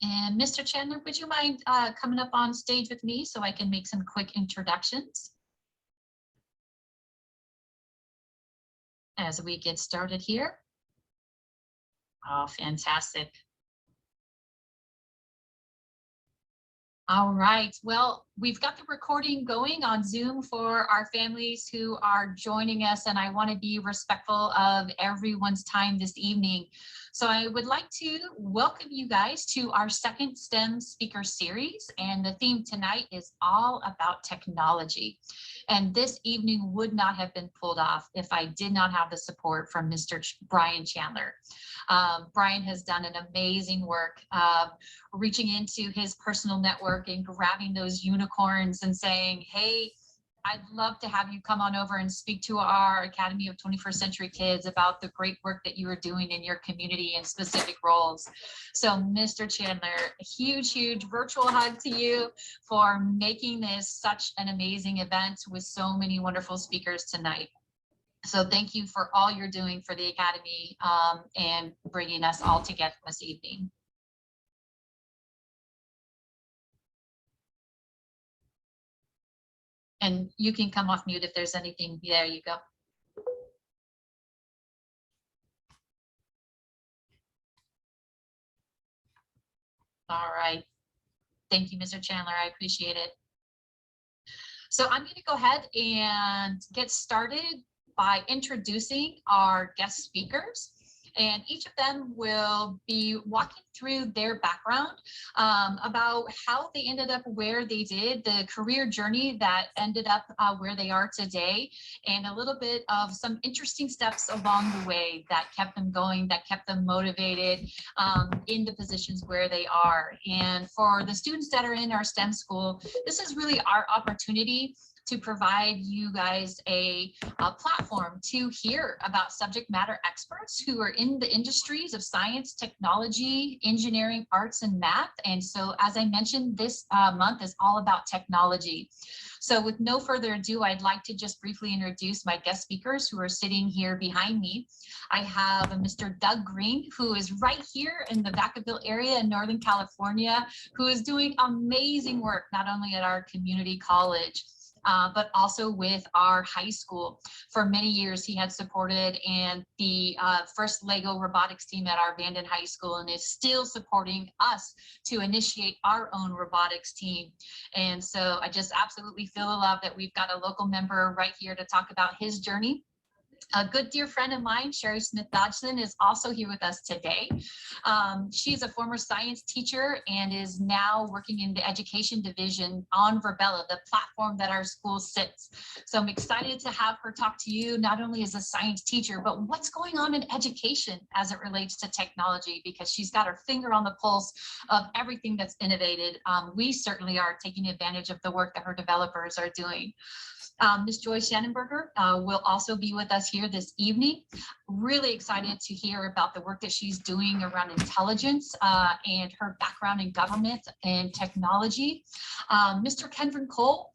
And Mr. Chandler, would you mind coming up on stage with me so I can make some quick introductions as we get started here? Oh, fantastic. All right, well, we've got the recording going on Zoom for our families who are joining us, and I want to be respectful of everyone's time this evening. So I would like to welcome you guys to our second STEM speaker series, and the theme tonight is all about technology. And this evening would not have been pulled off if I did not have the support from Mr. Brian Chandler. Brian has done an amazing work reaching into his personal network and grabbing those unicorns and saying, hey, I'd love to have you come on over and speak to our Academy of 21st Century Kids about the great work that you are doing in your community and specific roles. So Mr. Chandler, a huge, huge virtual hug to you for making this such an amazing event with so many wonderful speakers tonight. So thank you for all you're doing for the Academy and bringing us all together this evening. And you can come off mute if there's anything. There you go. All right. Thank you, Mr. Chandler. I appreciate it. So I'm going to go ahead and get started by introducing our guest speakers. And each of them will be walking through their background about how they ended up where they did, the career journey that ended up where they are today, and a little bit of some interesting steps along the way that kept them going, that kept them motivated in the positions where they are. And for the students that are in our STEM school, this is really our opportunity to provide you guys a platform to hear about subject matter experts who are in the industries of science, technology, engineering, arts, and math. And so, as I mentioned, this month is all about technology. So with no further ado, I'd like to just briefly introduce my guest speakers who are sitting here behind me. I have Mr. Doug Green, who is right here in the Vacaville area in Northern California, who is doing amazing work, not only at our community college, but also with our high school. For many years, he had supported and the first Lego robotics team at our Vanden High School, and is still supporting us to initiate our own robotics team. And so I just absolutely feel the love that we've got a local member right here to talk about his journey. A good dear friend of mine, Sherri Smith-Dodgson, is also here with us today. She's a former science teacher and is now working in the education division on VirBELA, the platform that our school sits. So I'm excited to have her talk to you, not only as a science teacher, but what's going on in education as it relates to technology, because she's got her finger on the pulse of everything that's innovated. We certainly are taking advantage of the work that her developers are doing. Ms. Joyce Shanaberger will also be with us here this evening. Really excited to hear about the work that she's doing around intelligence and her background in government and technology. Mr. Kedreon Cole.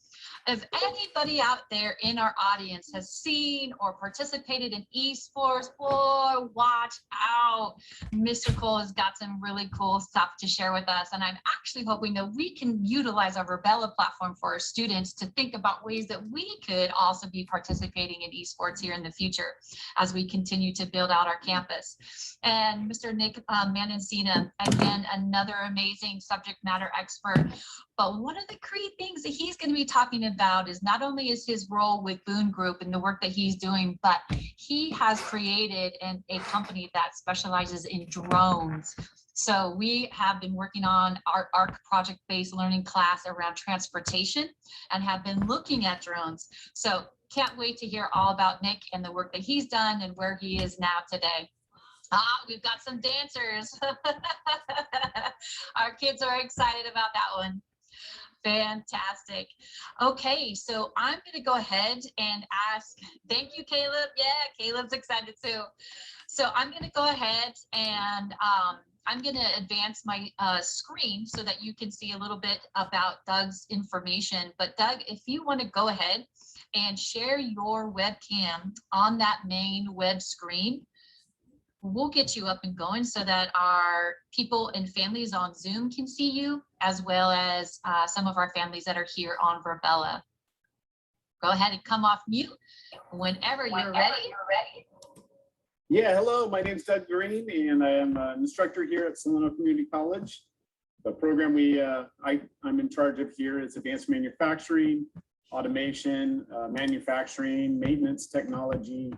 If anybody out there in our audience has seen or participated in esports, boy, watch out. Mr. Cole has got some really cool stuff to share with us. And I'm actually hoping that we can utilize our VirBELA platform for our students to think about ways that we could also be participating in esports here in the future as we continue to build out our campus. And Mr. Nick Madincea, again, another amazing subject matter expert. But one of the great things that he's going to be talking about is not only is his role with Boone Group and the work that he's doing, but he has created a company that specializes in drones. So we have been working on our ARC project-based learning class around transportation and have been looking at drones. So can't wait to hear all about Nick and the work that he's done and where he is now today. We've got some dancers. Our kids are excited about that one. Fantastic. Okay, so I'm going to go ahead and ask, thank you, Caleb. Yeah, Caleb's excited too. So I'm going to go ahead and I'm going to advance my screen so that you can see a little bit about Doug's information. But Doug, if you want to go ahead and share your webcam on that main web screen. we'll get you up and going so that our people and families on Zoom can see you, as well as some of our families that are here on VirBELA. Go ahead and come off mute whenever you're ready. Yeah, hello, my name is Doug Green, and I am an instructor here at Solano Community College. The program I'm in charge of here is advanced manufacturing, automation, manufacturing, maintenance technology,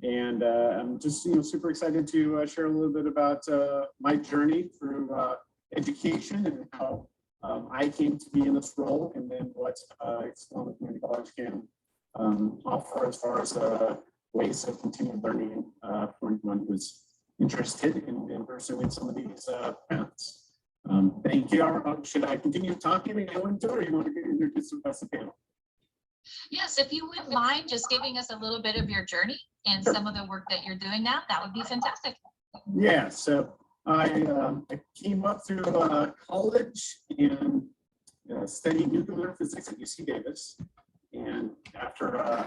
and I'm just super excited to share a little bit about my journey through education and how I came to be in this role, and then what Solano Community College can offer as far as ways of continued learning for anyone who's interested in pursuing some of these paths. Thank you. Should I continue talking and go into it, or you want to get introduced to the panel? Yes, if you wouldn't mind just giving us a little bit of your journey and some of the work that you're doing now, that would be fantastic. Yeah, so I came up through college and studied nuclear physics at UC Davis. And after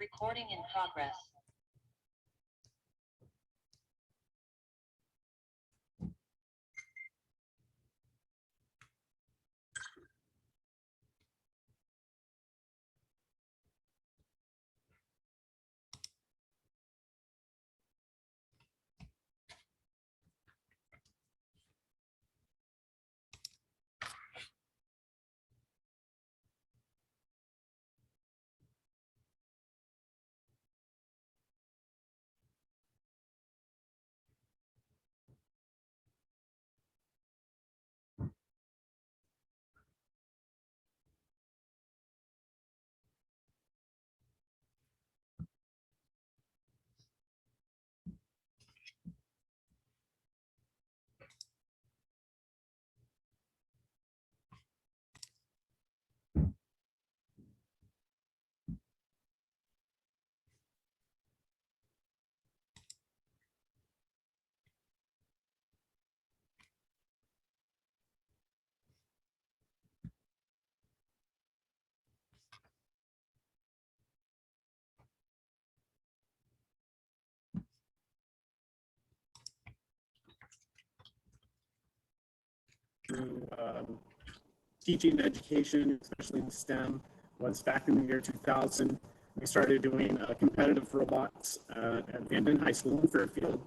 Recording in progress. teaching education, especially in STEM, was back in the year 2000. We started doing competitive robots at Vanden High School in Fairfield.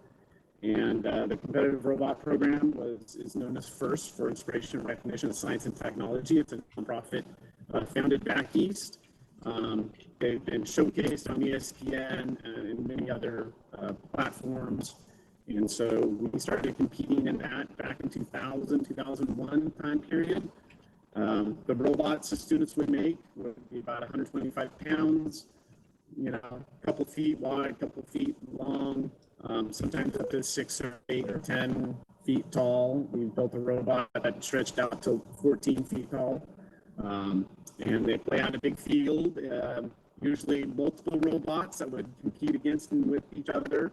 And the competitive robot program is known as FIRST, for Inspiration and Recognition of Science and Technology. It's a nonprofit founded back east. They've been showcased on ESPN and many other platforms. And so we started competing in that back in 2000, 2001 time period. The robots the students would make would be about 125 pounds, a couple feet wide, a couple feet long, sometimes up to 6 or 8 or 10 feet tall. We built a robot that stretched out to 14 feet tall. And they play on a big field, usually multiple robots that would compete against and with each other,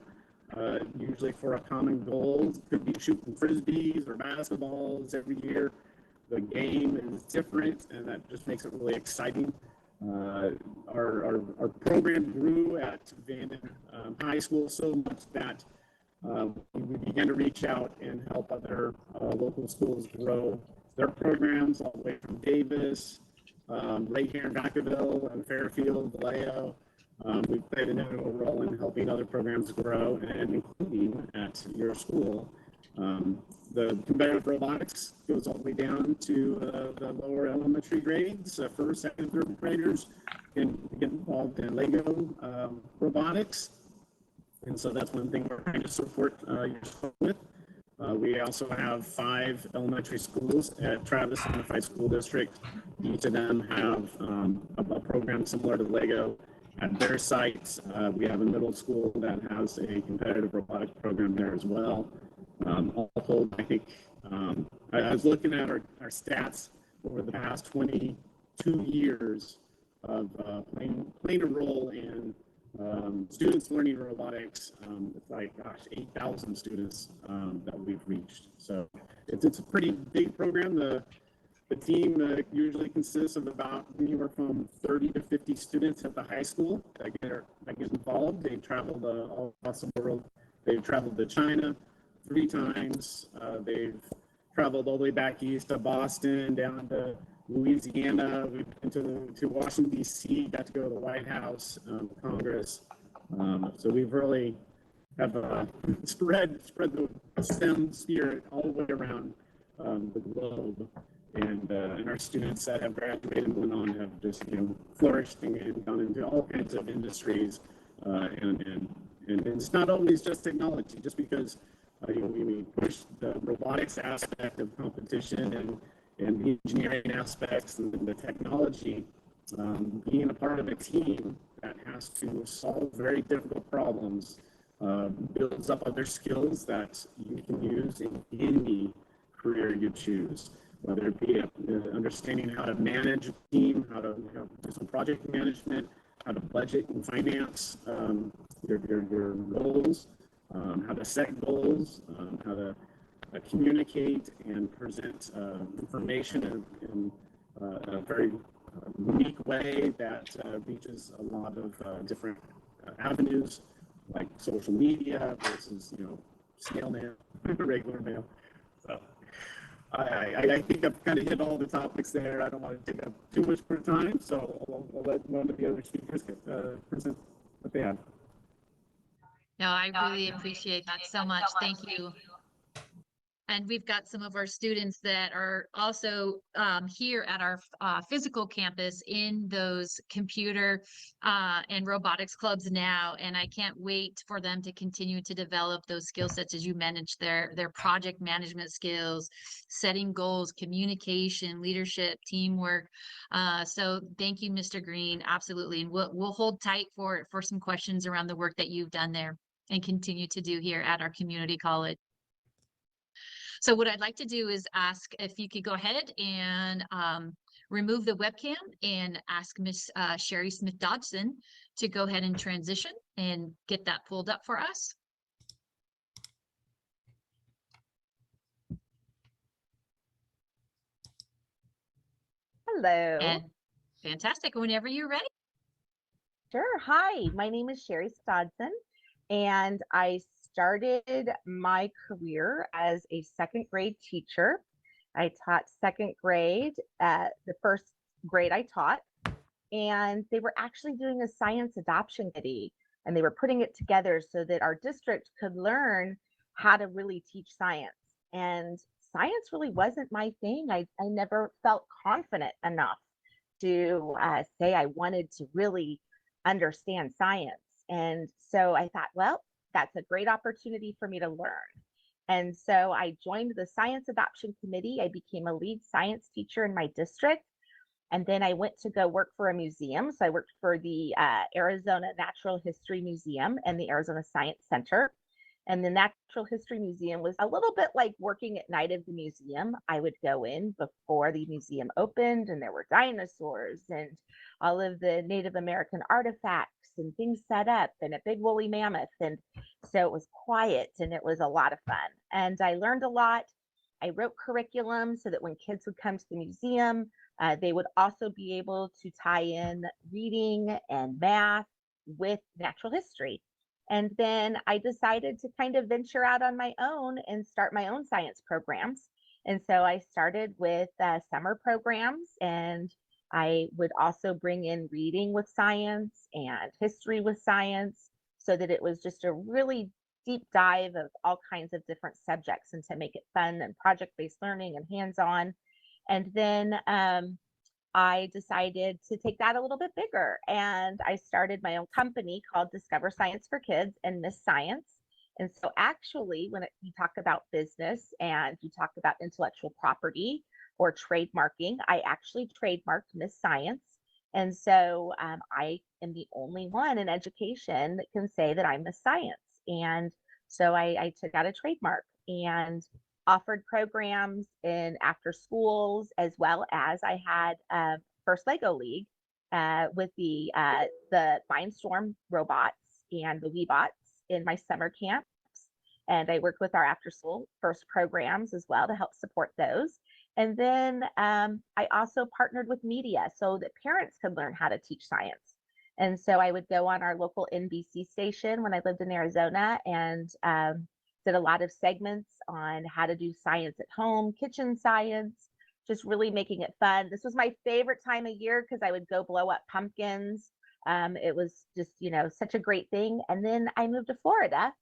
usually for a common goal. It could be shooting frisbees or basketballs every year. The game is different, and that just makes it really exciting. Our program grew at Vanden High School so much that we began to reach out and help other local schools grow their programs all the way from Davis, right here in Vacaville and Fairfield, Vallejo. We've played an integral role in helping other programs grow, and including at your school. The competitive robotics goes all the way down to the lower elementary grades. First, second, third graders can get involved in Lego robotics. And so that's one thing we're trying to support your school with. We also have 5 elementary schools at Travis Unified School District. Each of them have a program similar to Lego at their sites. We have a middle school that has a competitive robotics program there as well. All told, I think I was looking at our stats over the past 20 2 years of playing a role in students learning robotics. It's like, gosh, 8,000 students that we've reached. So it's a pretty big program. The team usually consists of about anywhere from 30 to 50 students at the high school that get involved. They traveled all across the world. They've traveled to China 3 times. They've traveled all the way back east to Boston, down to Louisiana. We've been to Washington, D.C., got to go to the White House, Congress. So we've really have spread the STEM spirit all the way around the globe. And our students that have graduated and went on have just flourished and gone into all kinds of industries. And it's not always just technology. Just because we push the robotics aspect of competition and the engineering aspects and the technology, being a part of a team that has to solve very difficult problems builds up other skills that you can use in any career you choose. Whether it be understanding how to manage a team, how to do some project management, how to budget and finance your goals, how to set goals, how to communicate and present information in a very unique way that reaches a lot of different avenues, like social media versus snail mail, regular mail. So I think I've kind of hit all the topics there. I don't want to take up too much more time, so I'll let one of the other speakers present what they have. No, I really appreciate that so much. Thank you. And we've got some of our students that are also here at our physical campus in those computer and robotics clubs now. And I can't wait for them to continue to develop those skill sets as you manage their project management skills, setting goals, communication, leadership, teamwork. So thank you, Mr. Green. Absolutely. And we'll hold tight for some questions around the work that you've done there and continue to do here at our community college. So what I'd like to do is ask if you could go ahead and remove the webcam and ask Miss Sherri Smith-Dodgson to go ahead and transition and get that pulled up for us. Hello. And fantastic. Whenever you're ready. Sure. Hi, my name is Sherri Smith-Dodgson, and I started my career as a second grade teacher. I taught second grade at the first grade I taught, and they were actually doing a science adoption committee, and they were putting it together so that our district could learn how to really teach science. And science really wasn't my thing. I never felt confident enough to say I wanted to really understand science. And so I thought, well, that's a great opportunity for me to learn. And so I joined the Science Adoption Committee. I became a lead science teacher in my district. And then I went to go work for a museum. So I worked for the Arizona Natural History Museum and the Arizona Science Center. And the Natural History Museum was a little bit like working at night of the museum. I would go in before the museum opened, and there were dinosaurs and all of the Native American artifacts and things set up, and a big woolly mammoth. And so it was quiet and it was a lot of fun. And I learned a lot. I wrote curriculum so that when kids would come to the museum, they would also be able to tie in reading and math with natural history. And then I decided to kind of venture out on my own and start my own science programs. And so I started with summer programs, and I would also bring in reading with science and history with science, so that it was just a really deep dive of all kinds of different subjects, and to make it fun and project-based learning and hands-on. And then I decided to take that a little bit bigger, and I started my own company called Discover Science for Kids and Miss Science. And so actually, when you talk about business and you talk about intellectual property or trademarking, I actually trademarked Miss Science. And so I am the only one in education that can say that I'm Miss Science. And so I took out a trademark and offered programs in after schools, as well as I had first Lego League with the Mindstorm robots and the Weebots in my summer camps. And I worked with our after school first programs as well to help support those. And then I also partnered with media so that parents could learn how to teach science. And so I would go on our local NBC station when I lived in Arizona and did a lot of segments on how to do science at home, kitchen science, just really making it fun. This was my favorite time of year because I would go blow up pumpkins. It was just, such a great thing. And then I moved to Florida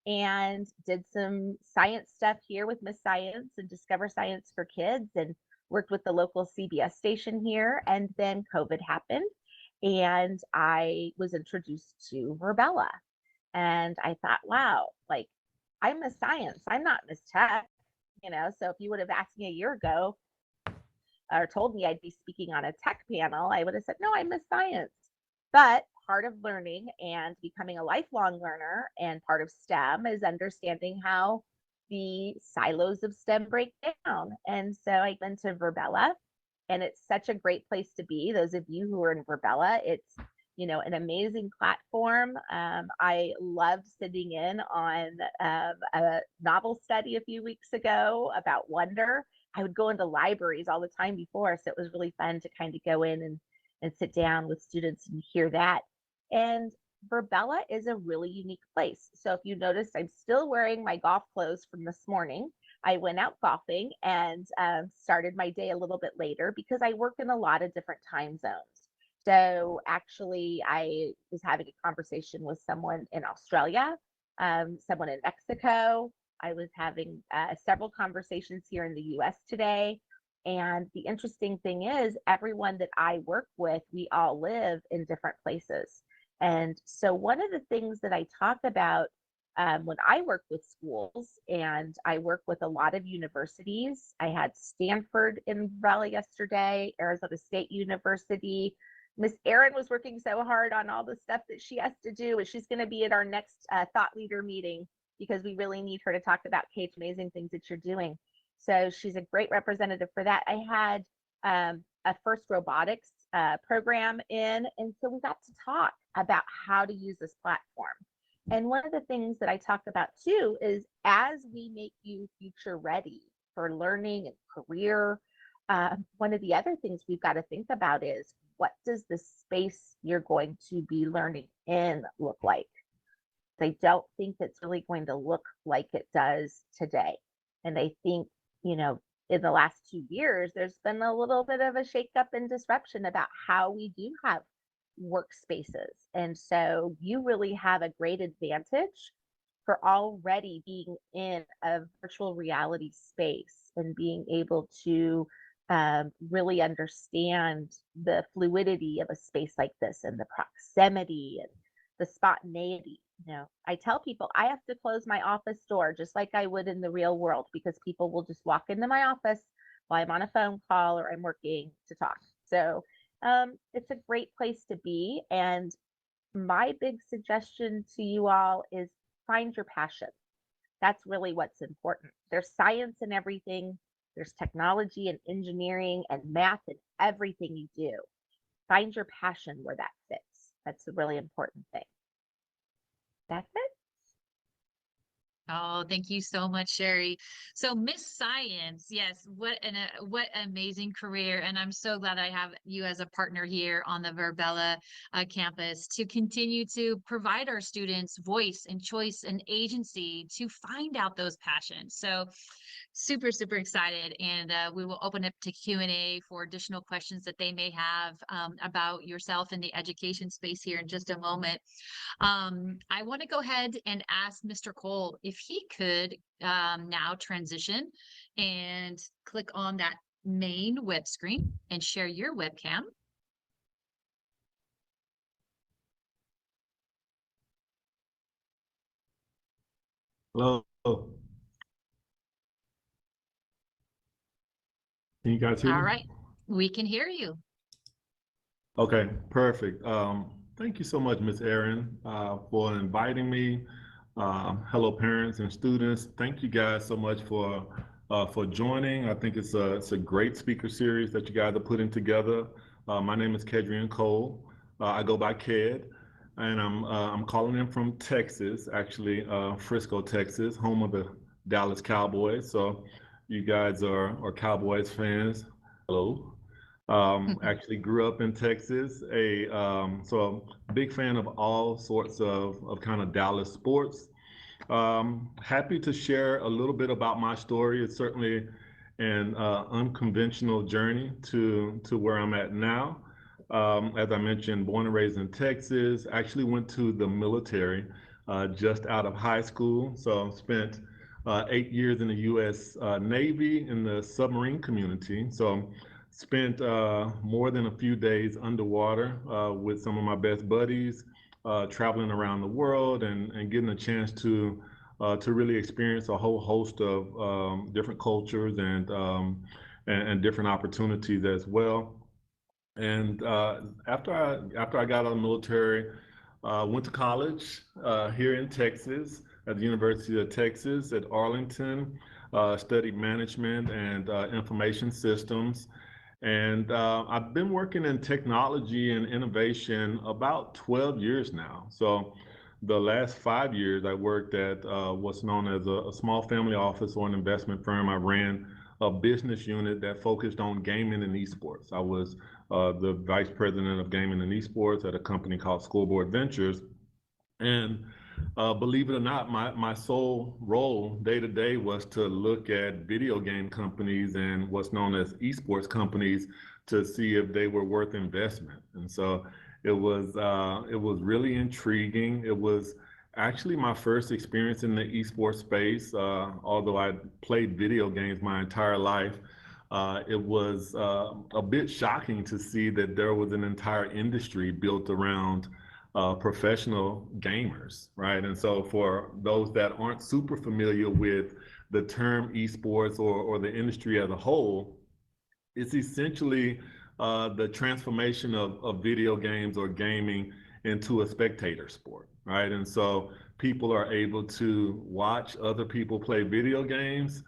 and did some science stuff here with Miss Science and Discover Science for Kids and worked with the local CBS station here. And then COVID happened and I was introduced to VirBELA. And I thought, wow, like I'm Miss Science, I'm not Miss Tech, so if you would have asked me a year ago or told me I'd be speaking on a tech panel, I would have said, no, I'm Miss Science. But part of learning and becoming a lifelong learner and part of STEM is understanding how the silos of STEM break down. And so I went to VirBELA, and it's such a great place to be. Those of you who are in VirBELA, it's an amazing platform. I loved sitting in on a novel study a few weeks ago about wonder. I would go into libraries all the time before, so it was really fun to kind of go in and sit down with students and hear that. And VirBELA is a really unique place. So if you noticed, I'm still wearing my golf clothes from this morning. I went out golfing and started my day a little bit later because I work in a lot of different time zones. So actually, I was having a conversation with someone in Australia, someone in Mexico. I was having several conversations here in the US today. And the interesting thing is, everyone that I work with, we all live in different places. And so one of the things that I talk about when I work with schools, and I work with a lot of universities, I had Stanford in VirBELA yesterday, Arizona State University. Miss Erin was working so hard on all the stuff that she has to do, and she's going to be at our next thought leader meeting because we really need her to talk about Kate's amazing things that you're doing. So she's a great representative for that. I had a first robotics program in, and so we got to talk about how to use this platform. And one of the things that I talk about too is as we make you future ready for learning and career, one of the other things we've got to think about is what does the space you're going to be learning in look like? I don't think it's really going to look like it does today. And I think, in the last 2 years, there's been a little bit of a shakeup and disruption about how we do have workspaces. And so you really have a great advantage for already being in a virtual reality space and being able to really understand the fluidity of a space like this and the proximity and the spontaneity. I tell people I have to close my office door just like I would in the real world because people will just walk into my office while I'm on a phone call or I'm working to talk. So it's a great place to be. And my big suggestion to you all is find your passion. That's really what's important. There's science in everything. There's technology and engineering and math in everything you do. Find your passion where that fits. That's a really important thing. That's it. Oh, thank you so much, Sherri. So Miss Science, yes, what an amazing career. And I'm so glad I have you as a partner here on the VirBELA campus to continue to provide our students voice and choice and agency to find out those passions. So super, super excited. And we will open up to Q&A for additional questions that they may have about yourself in the education space here in just a moment. I want to go ahead and ask Mr. Cole if he could now transition and click on that main web screen and share your webcam. Hello. Can you guys hear me? All right, we can hear you. Okay, perfect. Thank you so much, Ms. Erin, for inviting me. Hello, parents and students. Thank you guys so much for joining. I think it's a great speaker series that you guys are putting together. My name is Kedreon Cole. I go by Ked, and I'm calling in from Texas, actually, Frisco, Texas, home of the Dallas Cowboys. So you guys are Cowboys fans. Hello. Actually grew up in Texas. So a big fan of all sorts of kind of Dallas sports. Happy to share a little bit about my story. It's certainly an unconventional journey to where I'm at now. As I mentioned, born and raised in Texas, actually went to the military just out of high school. So spent 8 years in the U.S. Navy in the submarine community. So spent more than a few days underwater with some of my best buddies, traveling around the world and getting a chance to really experience a whole host of different cultures and different opportunities as well. And after I got out of the military, went to college here in Texas at the University of Texas at Arlington, studied management and information systems. And I've been working in technology and innovation about 12 years now. So the last 5 years, I worked at what's known as a small family office or an investment firm. I ran a business unit that focused on gaming and esports. I was the vice president of gaming and esports at a company called Scoreboard Ventures. And believe it or not, my sole role day to day was to look at video game companies and what's known as esports companies to see if they were worth investment. And so it was really intriguing. It was actually my first experience in the esports space. Although I played video games my entire life, it was a bit shocking to see that there was an entire industry built around professional gamers, right? And so for those that aren't super familiar with the term esports or the industry as a whole, it's essentially the transformation of video games or gaming into a spectator sport, right? And so people are able to watch other people play video games.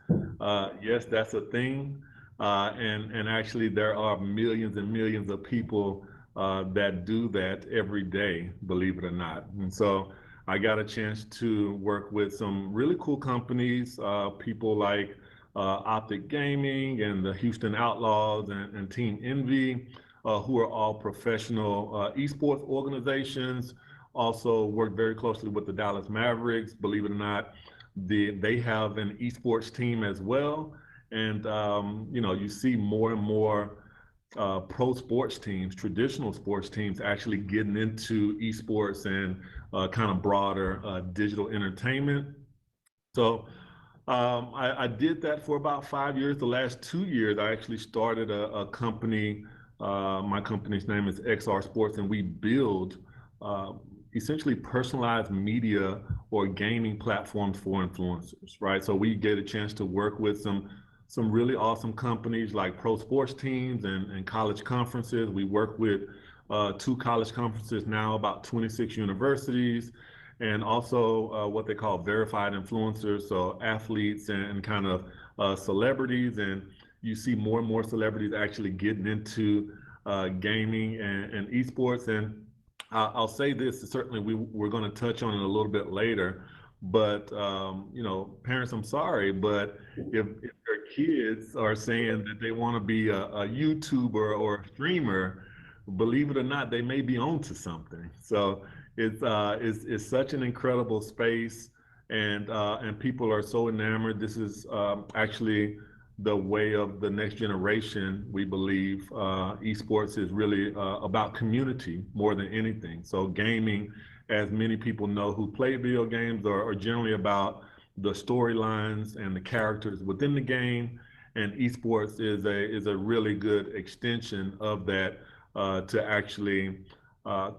Yes, that's a thing. And actually there are millions and millions of people that do that every day, believe it or not. And so I got a chance to work with some really cool companies, people like Optic Gaming and the Houston Outlaws and Team Envy, who are all professional esports organizations. Also work very closely with the Dallas Mavericks. Believe it or not, they have an esports team as well. And you see more and more pro sports teams, traditional sports teams, actually getting into esports and kind of broader digital entertainment. So I did that for about 5 years. The last 2 years, I actually started a company. My company's name is XR Sports, and we build essentially personalized media or gaming platforms for influencers, right? So we get a chance to work with some really awesome companies like pro sports teams and college conferences. We work with 2 college conferences now, about 26 universities, and also what they call verified influencers, so athletes and kind of celebrities. And you see more and more celebrities actually getting into gaming and esports. And I'll say this, certainly we're going to touch on it a little bit later, but parents, I'm sorry, but if their kids are saying that they want to be a YouTuber or a streamer, believe it or not, they may be onto something. So it's such an incredible space, and people are so enamored. This is actually the way of the next generation. We believe esports is really about community more than anything. So gaming, as many people know who play video games, are generally about the storylines and the characters within the game, and esports is a really good extension of that to actually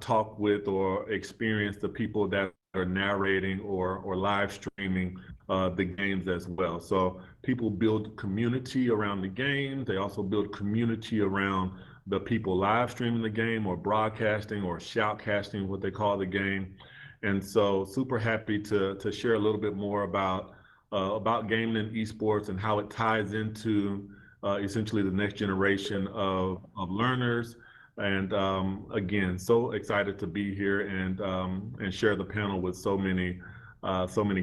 talk with or experience the people that are narrating or live streaming the games as well. So people build community around the game. They also build community around the people live streaming the game or broadcasting or shoutcasting, what they call the game. And so super happy to share a little bit more about gaming and esports and how it ties into essentially the next generation of learners, And again, so excited to be here and share the panel with so many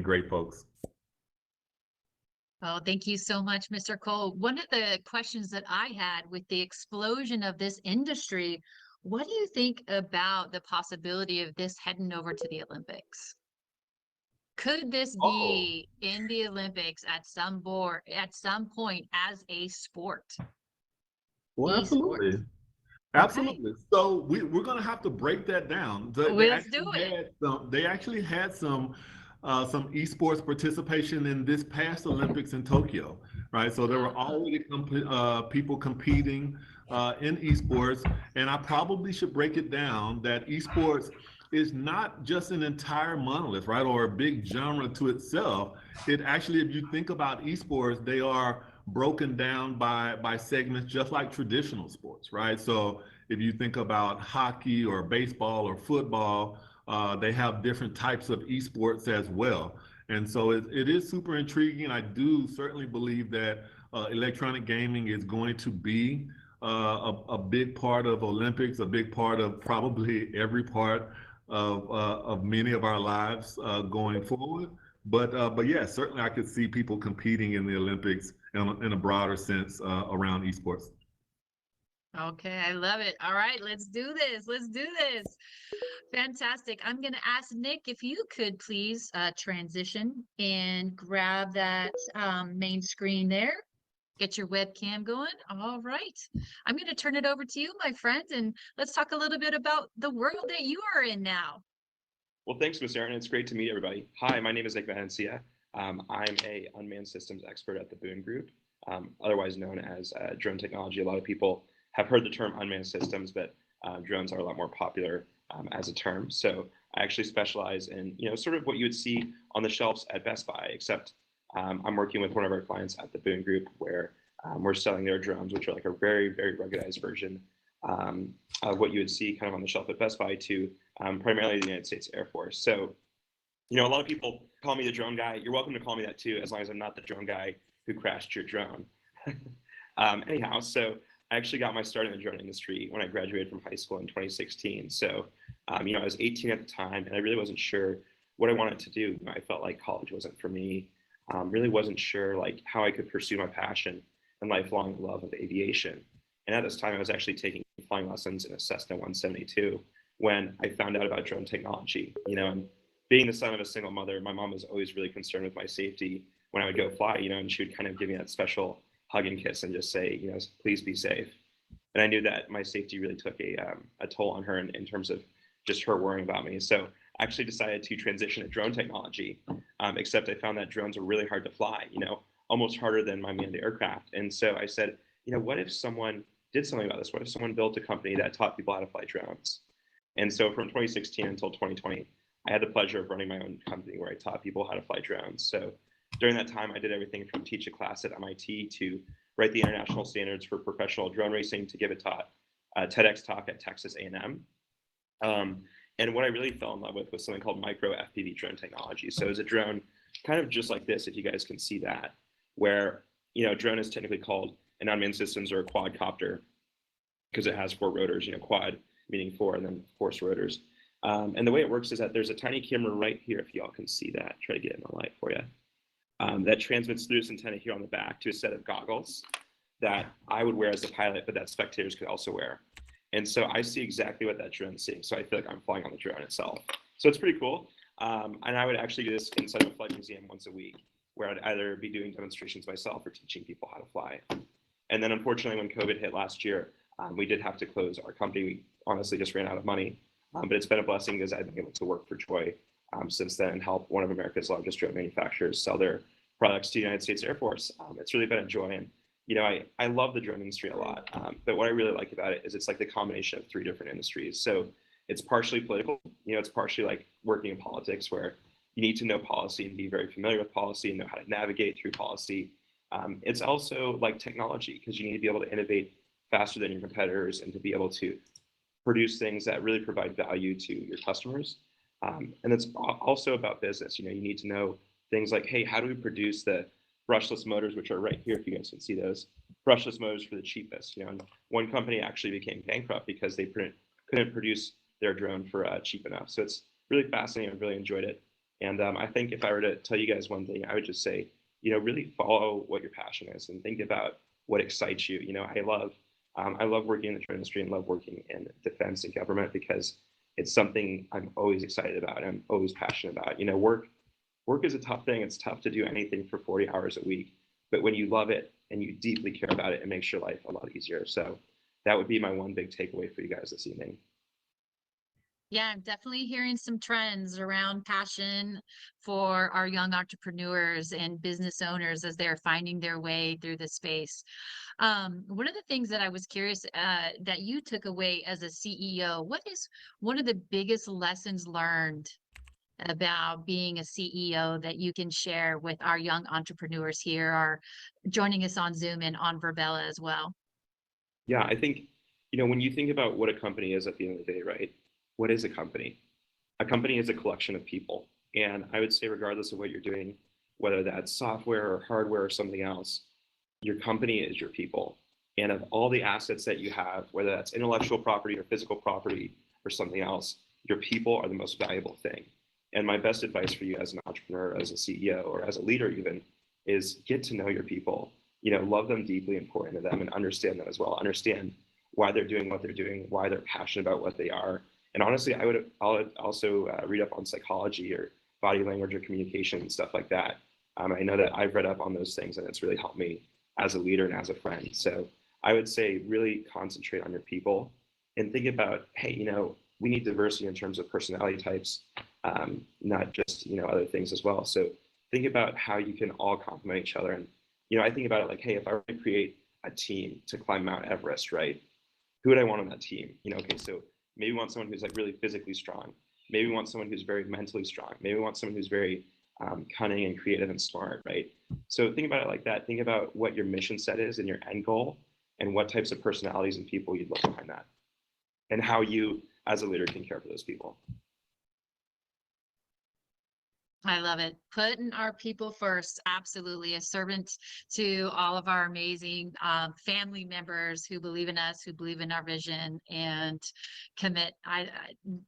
great folks. Oh, thank you so much, Mr. Cole. One of the questions that I had with the explosion of this industry, what do you think about the possibility of this heading over to the Olympics? Could this Oh, be in the Olympics at some point as a sport? well, Esports. absolutely. Okay, Absolutely. So we're going to have to break that down. let's do it. They actually had some esports participation in this past Olympics in Tokyo, right? So there were already people competing in esports, and I probably should break it down that esports is not just an entire monolith, right, or a big genre to itself. It actually, if you think about esports, they are broken down by segments just like traditional sports, right? So if you think about hockey or baseball or football, they have different types of esports as well. And so it is super intriguing. I do certainly believe that electronic gaming is going to be a big part of Olympics, a big part of probably every part of many of our lives going forward. But yeah, certainly I could see people competing in the Olympics in a broader sense around esports. Okay, I love it. All right, let's do this. Let's do this. Fantastic. I'm going to ask Nick if you could please transition and grab that main screen there. Get your webcam going. All right. I'm going to turn it over to you, my friend, and let's talk a little bit about the world that you are in now. Well, thanks, Ms. Aaron. It's great to meet everybody. Hi, my name is Nick Madincea. I'm a unmanned systems expert at the Boone Group, otherwise known as drone technology. A lot of people have heard the term unmanned systems, but drones are a lot more popular as a term. So I actually specialize in, sort of what you would see on the shelves at Best Buy, except I'm working with one of our clients at the Boone Group where we're selling their drones, which are like a very, very ruggedized version of what you would see kind of on the shelf at Best Buy to primarily the United States Air Force. So, a lot of people call me the drone guy. You're welcome to call me that too, as long as I'm not the drone guy who crashed your drone. Anyhow, so I actually got my start in the drone industry when I graduated from high school in 2016. So, I was 18 at the time, and I really wasn't sure what I wanted to do. I felt like college wasn't for me. Really wasn't sure like how I could pursue my passion and lifelong love of aviation. And at this time, I was actually taking flying lessons in a Cessna 172 when I found out about drone technology. And being the son of a single mother, my mom was always really concerned with my safety when I would go fly. And she would kind of give me that special hug and kiss and just say, please be safe. And I knew that my safety really took a toll on her in terms of just her worrying about me. So I actually decided to transition to drone technology, except I found that drones were really hard to fly, almost harder than my manned aircraft. And so I said, what if someone did something about this? What if someone built a company that taught people how to fly drones? And so from 2016 until 2020, I had the pleasure of running my own company where I taught people how to fly drones. So during that time, I did everything from teach a class at MIT to write the international standards for professional drone racing to give a TEDx talk at Texas A&M. And what I really fell in love with was something called micro FPV drone technology. So it's a drone kind of just like this, if you guys can see that, where, a drone is technically called an unmanned systems or a quadcopter because it has 4 rotors, quad meaning 4 and then force rotors. And the way it works is that there's a tiny camera right here, if y'all can see that. Try to get in the light for you. That transmits through this antenna here on the back to a set of goggles that I would wear as a pilot, but that spectators could also wear. And so I see exactly what that drone's seeing. So I feel like I'm flying on the drone itself. So it's pretty cool. And I would actually do this inside of a flight museum once a week, where I'd either be doing demonstrations myself or teaching people how to fly. And then unfortunately, when COVID hit last year, we did have to close our company. We honestly just ran out of money. But it's been a blessing because I've been able to work for Joy since then and help one of America's largest drone manufacturers sell their products to the United States Air Force. It's really been a joy. And I love the drone industry a lot, but what I really like about it is it's like the combination of 3 different industries. So it's partially political, it's partially like working in politics where you need to know policy and be very familiar with policy and know how to navigate through policy. It's also like technology because you need to be able to innovate faster than your competitors and to be able to produce things that really provide value to your customers. And it's also about business. You need to know things like, hey, how do we produce the brushless motors, which are right here, if you guys can see those. brushless motors for the cheapest. And one company actually became bankrupt because they couldn't produce their drone for cheap enough. So it's really fascinating. I really enjoyed it. And I think if I were to tell you guys one thing, I would just say, really follow what your passion is and think about what excites you. I love working in the drone industry and love working in defense and government because it's something I'm always excited about. And I'm always passionate about. Work is a tough thing. It's tough to do anything for 40 hours a week, but when you love it and you deeply care about it, it makes your life a lot easier. So that would be my one big takeaway for you guys this evening. Yeah, I'm definitely hearing some trends around passion for our young entrepreneurs and business owners as they're finding their way through the space. One of the things that I was curious that you took away as a CEO, what is one of the biggest lessons learned about being a CEO that you can share with our young entrepreneurs here or joining us on Zoom and on VirBELA as well? Yeah, I think, when you think about what a company is at the end of the day, right? What is a company? A company is a collection of people. And I would say, regardless of what you're doing, whether that's software or hardware or something else, your company is your people. And of all the assets that you have, whether that's intellectual property or physical property or something else, your people are the most valuable thing. And my best advice for you as an entrepreneur, as a CEO, or as a leader even, is get to know your people. Love them deeply and pour into them and understand them as well. Understand why they're doing what they're doing, why they're passionate about what they are. And honestly, I would also read up on psychology or body language or communication and stuff like that. I know that I've read up on those things and it's really helped me as a leader and as a friend. So I would say really concentrate on your people and think about, hey, we need diversity in terms of personality types, not just, other things as well. So think about how you can all complement each other. And, I think about it like, hey, if I were to create a team to climb Mount Everest, right? Who would I want on that team? Okay, so maybe we want someone who's like really physically strong. Maybe we want someone who's very mentally strong. Maybe we want someone who's very cunning and creative and smart, right? So think about it like that. Think about what your mission set is and your end goal and what types of personalities and people you'd look behind that and how you as a leader can care for those people. I love it. Putting our people first. Absolutely. A servant to all of our amazing family members who believe in us, who believe in our vision and commit. I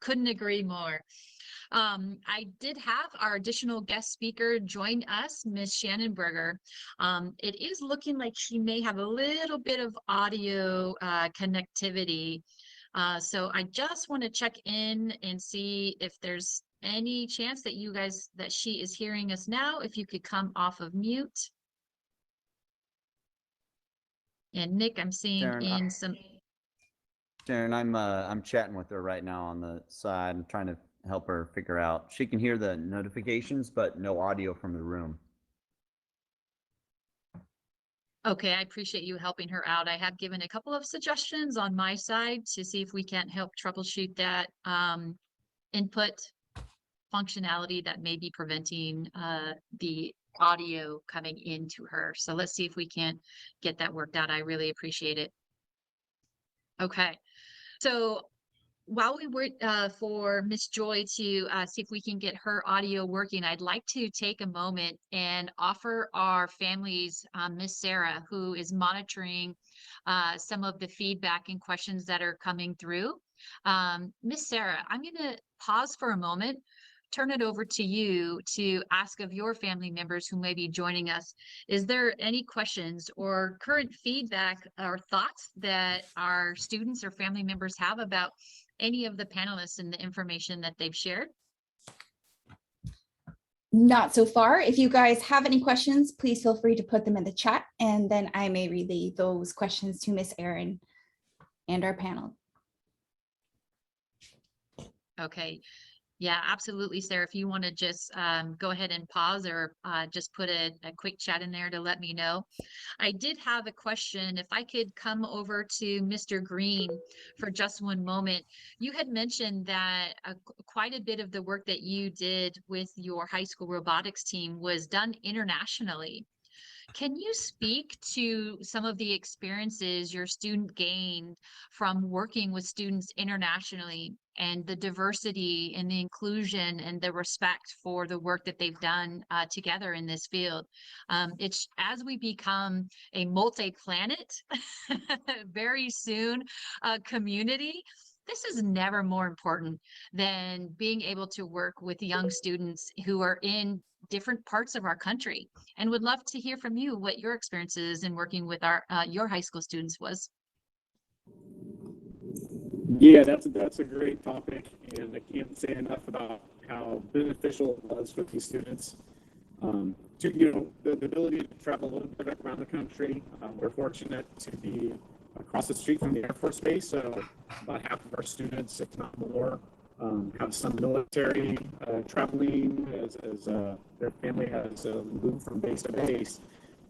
couldn't agree more. I did have our additional guest speaker join us, Ms. Shanaberger. It is looking like she may have a little bit of audio connectivity. So I just want to check in and see if there's any chance that that she is hearing us now. If you could come off of mute. And Nick, I'm seeing Sharon, I'm chatting with her right now on the side. I'm trying to help her figure out. She can hear the notifications, but no audio from the room. Okay, I appreciate you helping her out. I have given a couple of suggestions on my side to see if we can't help troubleshoot that input functionality that may be preventing the audio coming into her. So let's see if we can't get that worked out. I really appreciate it. Okay, so while we wait for Miss Joy to see if we can get her audio working, I'd like to take a moment and offer our families Miss Sarah, who is monitoring some of the feedback and questions that are coming through. Miss Sarah, I'm going to pause for a moment, turn it over to you to ask of your family members who may be joining us. Is there any questions or current feedback or thoughts that our students or family members have about any of the panelists and the information that they've shared? Not so far. If you guys have any questions, please feel free to put them in the chat and then I may relay those questions to Miss Erin and our panel. Okay. Yeah, absolutely, Sarah. If you want to just go ahead and pause or just put a quick chat in there to let me know. I did have a question. If I could come over to Mr. Green for just one moment. You had mentioned that quite a bit of the work that you did with your high school robotics team was done internationally. Can you speak to some of the experiences your student gained from working with students internationally and the diversity and the inclusion and the respect for the work that they've done together in this field? It's as we become a multi-planet very soon community. This is never more important than being able to work with young students who are in different parts of our country, and would love to hear from you what your experiences in working with our your high school students was. Yeah, that's a great topic, and I can't say enough about how beneficial it was for these students. The ability to travel a little bit around the country. We're fortunate to be across the street from the Air Force Base, so about half of our students, if not more, have some military traveling as their family has moved from base to base.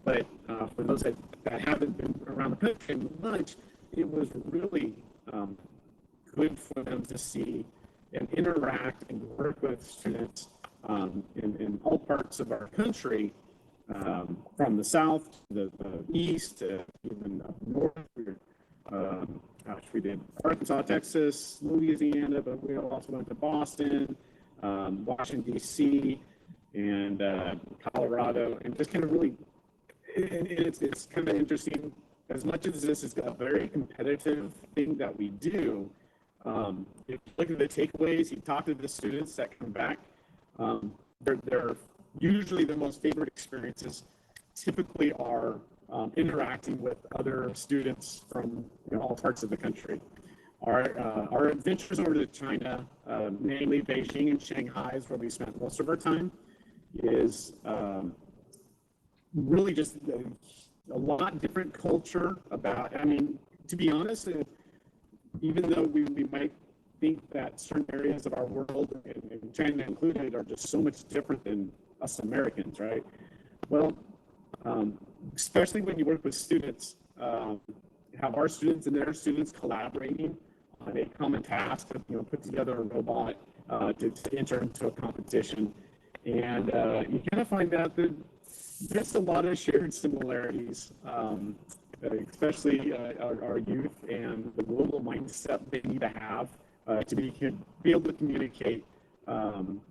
But for those that haven't been around the country much, it was really good for them to see and interact and work with students in all parts of our country, from the south to the east to even up north. We did Arkansas, Texas, Louisiana, but we also went to Boston, Washington, D.C., and Colorado, and just kind of really, and it's kind of interesting. As much as this is a very competitive thing that we do, if you look at the takeaways, you talk to the students that come back, they're usually the most favorite experiences typically are interacting with other students from all parts of the country. Our adventures over to China, mainly Beijing and Shanghai is where we spent most of our time, is really just a lot different culture about, I mean, to be honest, even though we might think that certain areas of our world, and China included, are just so much different than us Americans, right? Well, especially when you work with students, have our students and their students collaborating on a common task to put together a robot to enter into a competition. And you kind of find out that there's a lot of shared similarities, especially our youth and the global mindset they need to have to be able to communicate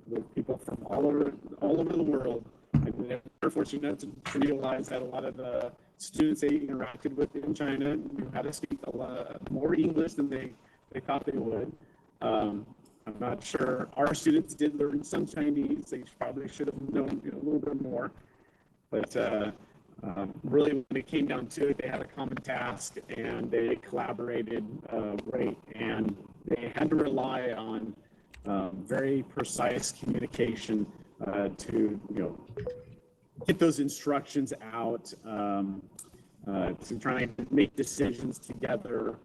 with people from all over the world. And they're fortunate to realize that a lot of the students they interacted with in China knew how to speak a lot more English than they thought they would. I'm not sure our students did learn some Chinese. They probably should have known a little bit more. But really, when it came down to it, they had a common task and they collaborated great. And they had to rely on very precise communication to get those instructions out, to try and make decisions together,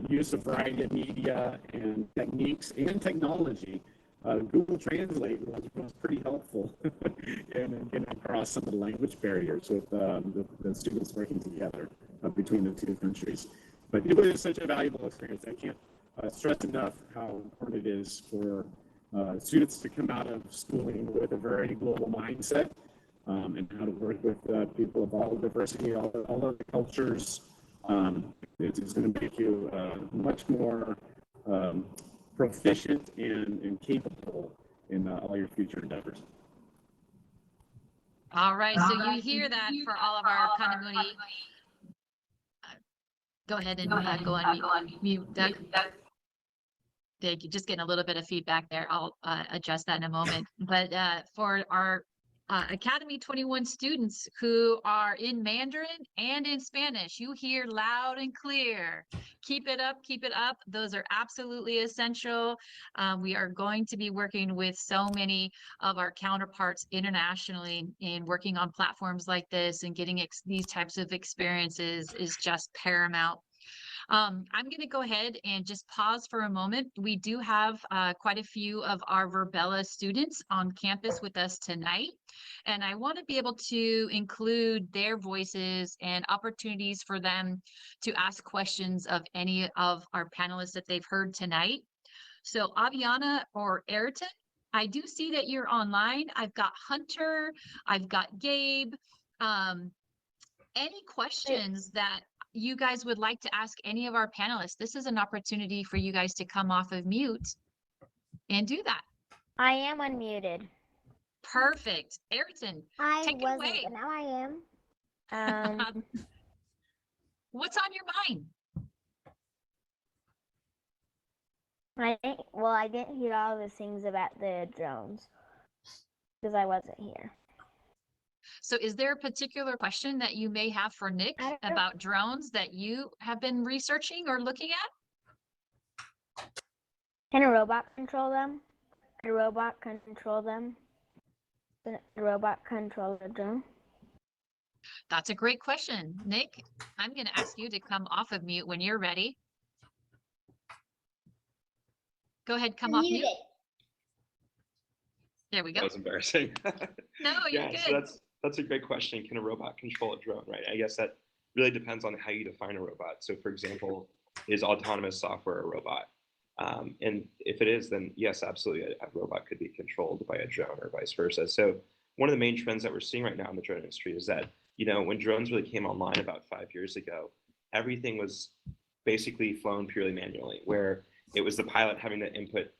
use a variety of media and techniques and technology. Google Translate was pretty helpful in getting across some of the language barriers with the students working together between the two countries. But it was such a valuable experience. I can't stress enough how important it is for students to come out of schooling with a very global mindset, and how to work with people of all diversity, all of the cultures. It's going to make you much more proficient and capable in all your future endeavors. All right, so you hear that for all of our continuity. Go ahead and go on mute, Doug. Thank you. Just getting a little bit of feedback there. I'll adjust that in a moment. But for our Academy 21 students who are in Mandarin and in Spanish, you hear loud and clear. Keep it up, keep it up. Those are absolutely essential. We are going to be working with so many of our counterparts internationally in working on platforms like this, and getting these types of experiences is just paramount. I'm going to go ahead and just pause for a moment. We do have quite a few of our VirBELA students on campus with us tonight, and I want to be able to include their voices and opportunities for them to ask questions of any of our panelists that they've heard tonight. So Aviana or Ayrton, I do see that you're online. I've got Hunter, I've got Gabe. any questions that you guys would like to ask any of our panelists, this is an opportunity for you guys to come off of mute and do that. I am unmuted. Perfect. Ayrton, I take it wasn't, away. but now I am. What's on your mind? I didn't hear all the things about the drones because I wasn't here. So is there a particular question that you may have for Nick I don't know. about drones that you have been researching or looking at? Can a robot control them? Can a robot control them? Can a robot control the drone? That's a great question. Nick, I'm going to ask you to come off of mute when you're ready. Go ahead, come off mute. There we go. That was embarrassing. No, you're Yeah, good. so that's a great question. Can a robot control a drone, right? I guess that really depends on how you define a robot. So for example, is autonomous software a robot? And if it is, then yes, absolutely, a robot could be controlled by a drone or vice versa. So one of the main trends that we're seeing right now in the drone industry is that, you know, when drones really came online about 5 years ago, everything was basically flown purely manually, where it was the pilot having to input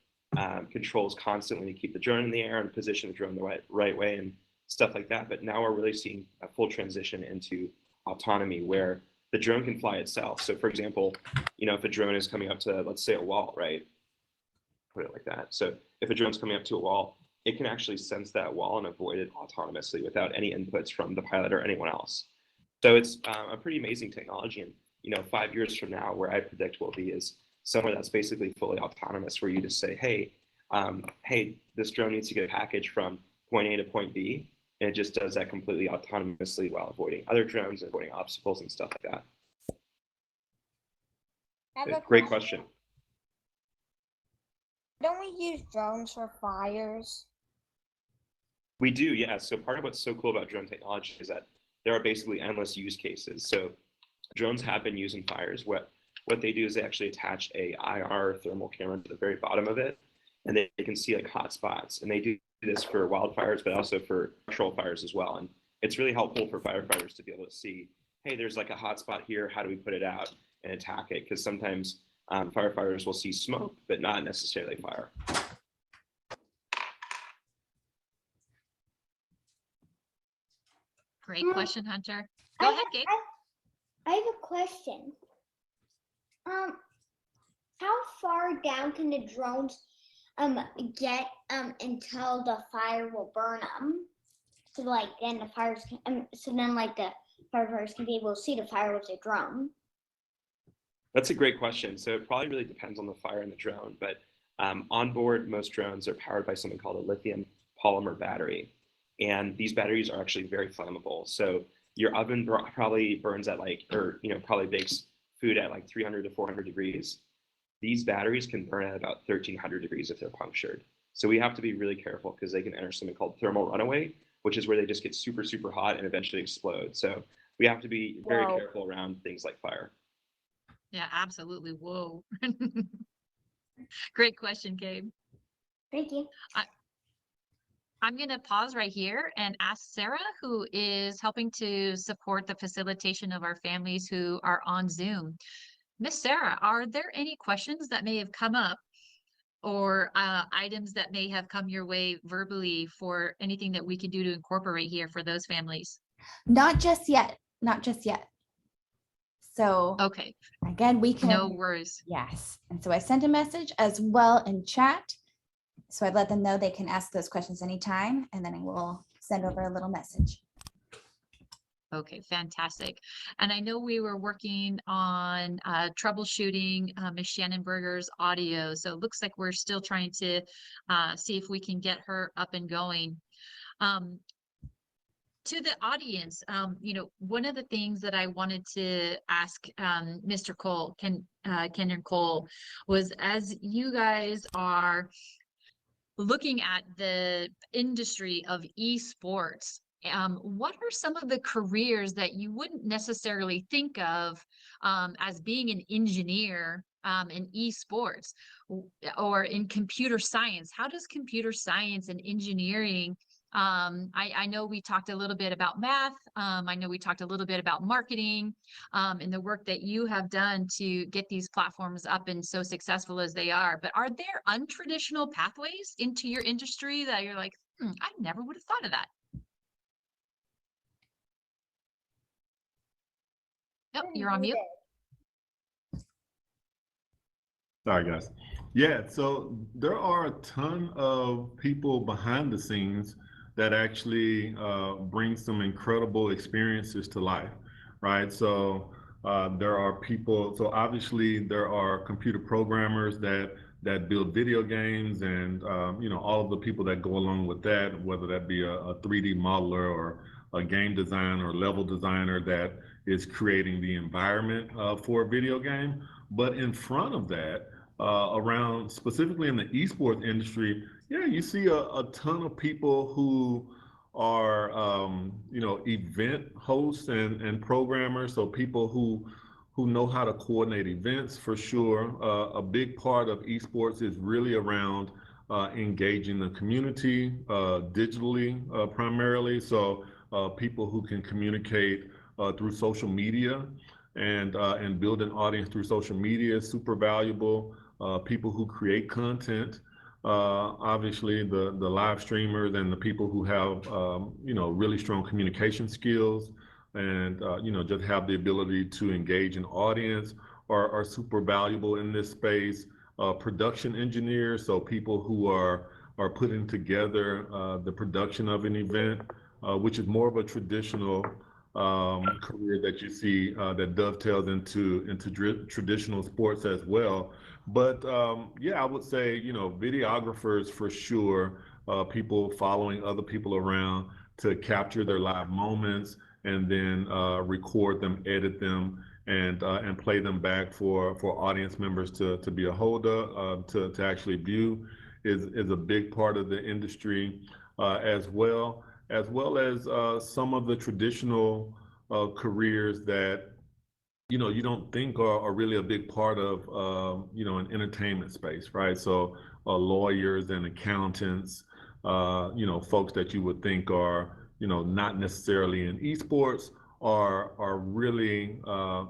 controls constantly to keep the drone in the air and position the drone the right way and stuff like that. But now we're really seeing a full transition into autonomy where the drone can fly itself. So for example, you know, if a drone is coming up to, let's say, a wall, right? Put it like that. So if a drone's coming up to a wall, it can actually sense that wall and avoid it autonomously without any inputs from the pilot or anyone else. So it's a pretty amazing technology. And, you know, 5 years from now, where I predict we'll be is somewhere that's basically fully autonomous, where you just say, hey, hey, this drone needs to get a package from point A to point B, and it just does that completely autonomously while avoiding other drones and avoiding obstacles and stuff like that. Great question. Don't we use drones for fires? We do, yeah. So part of what's so cool about drone technology is that there are basically endless use cases. So drones have been used in fires. What they do is they actually attach a IR thermal camera to the very bottom of it, and they can see like hot spots. And they do this for wildfires, but also for control fires as well. And it's really helpful for firefighters to be able to see, hey, there's like a hot spot here. How do we put it out and attack it? Because sometimes firefighters will see smoke, but not necessarily fire. Great question, Hunter. Go ahead, Gabe. I have a question. How far down can the drones get until the fire will burn them? So like then the fires can, so then like the firefighters can be able to see the fire with the drone. That's a great question. So it probably really depends on the fire and the drone, but on board, most drones are powered by something called a lithium polymer battery. And these batteries are actually very flammable. So your oven probably burns at like, or, you know, probably bakes food at like 300 to 400 degrees. These batteries can burn at about 1300 degrees if they're punctured. So we have to be really careful because they can enter something called thermal runaway, which is where they just get super, super hot and eventually explode. So we have to be very careful around things like fire. Yeah, absolutely. Whoa. Great question, Gabe. Thank you. I'm going to pause right here and ask Sarah, who is helping to support the facilitation of our families who are on Zoom. Miss Sarah, are there any questions that may have come up or items that may have come your way verbally for anything that we can do to incorporate here for those families? Not just yet. Not just yet. So okay, again, we can. No worries. Yes. And so I sent a message as well in chat. So I let them know they can ask those questions anytime, and then I will send over a little message. Okay, fantastic. And I know we were working on troubleshooting Ms. Shanaberger's audio. So it looks like we're still trying to see if we can get her up and going. To the audience, you know, one of the things that I wanted to ask Mr. Cole, Kedreon Cole, was as you guys are looking at the industry of esports, what are some of the careers that you wouldn't necessarily think of as being an engineer in esports or in computer science? How does computer science and engineering I know we talked a little bit about math. I know we talked a little bit about marketing, and the work that you have done to get these platforms up and so successful as they are. But are there untraditional pathways into your industry that you're like, I never would have thought of that? Yep, you're on mute. Sorry, guys. Yeah, so there are a ton of people behind the scenes that actually bring some incredible experiences to life, right? So there are people, so obviously there are computer programmers that build video games, and you know, all of the people that go along with that, whether that be a 3D modeler or a game designer or level designer that is creating the environment for a video game. But in front of that, around specifically in the esports industry, yeah, you see a ton of people who are, you know, event hosts and programmers. So people who know how to coordinate events for sure. A big part of esports is really around engaging the community digitally primarily. So people who can communicate through social media and build an audience through social media is super valuable. People who create content, obviously the live streamers and the people who have you know, really strong communication skills and you know, just have the ability to engage an audience are super valuable in this space. Production engineers, so people who are putting together the production of an event, which is more of a traditional career that you see that dovetails into traditional sports as well. But yeah, I would say, you know, videographers for sure, people following other people around to capture their live moments and then record them, edit them, and play them back for audience members to be a holder, to actually view is a big part of the industry as well as some of the traditional careers that, you know, you don't think are really a big part of, you know, an entertainment space, right? So lawyers and accountants, you know, folks that you would think are, you know, not necessarily in esports are really,